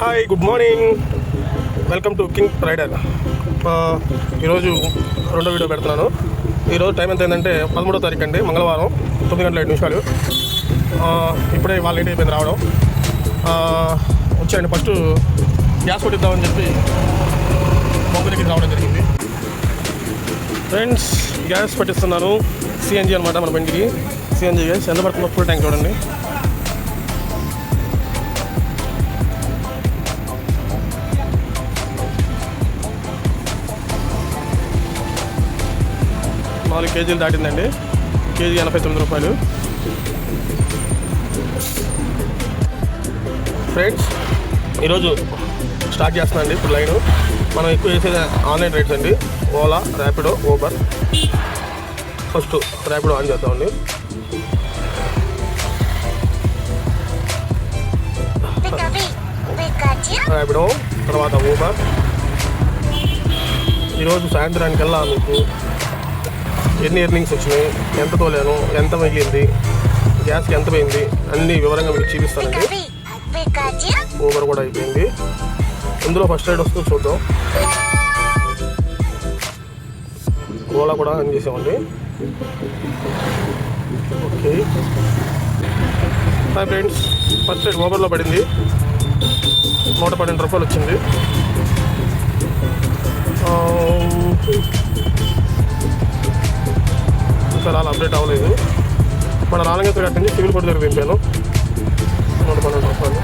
Hi, good morning. Welcome to King Rider. ఈరోజు రెండో video పెడుతున్నాను. ఈరోజు టైం ఎంత ఏంటంటే 13వ తారీఖు అండి, మంగళవారం 9:05. ఇప్పుడే వాళ్ళు లేట్ అయిపోయింది రావడం. వచ్చాయండి. ఫస్ట్ గ్యాస్ కొట్టిద్దామని చెప్పి మొబైల్కి రావడం జరిగింది. Friends, gas పట్టిస్తున్నాను. సిఎన్జి అనమాట మన బండికి. సిఎన్జి గ్యాస్ ఎంత పడుతుందో ఫుల్ ట్యాంక్ చూడండి. నాలుగు కేజీలు దాటిందండి. కేజీ 89 రూపాయలు. ఫ్రెండ్స్, ఈరోజు స్టార్ట్ చేస్తున్నా అండి ఇప్పుడు లైను. మనం ఎక్కువ చేసేది ఆన్లైన్ రైడ్స్ అండి. Ola, Rapido, Uber. First Rapido on చేద్దామండి. ర్యాపిడో తర్వాత ఊబర్. ఈరోజు సాయంత్రానికల్లా మీకు ఎన్ని ఎర్నింగ్స్ వచ్చినాయి, ఎంత తోలాను, ఎంత మిగిలింది, గ్యాస్కి ఎంత పోయింది అన్నీ వివరంగా మీకు చూపిస్తానండి. ఊబర్ కూడా అయిపోయింది. ఇందులో ఫస్ట్ రైడ్ వస్తుంది, చూద్దాం. ఓలా కూడా ఆన్ చేసామండి. Okay. Hi friends, first ride ఊబర్లో పడింది. 112 రూపాయలు వచ్చింది. ఇంకా అలా అప్డేట్ అవ్వలేదు. మన నాలుగేశ్వర గంట నుంచి సివిల్ కోర్టు దగ్గర దింపాను. 112 రూపాయలు.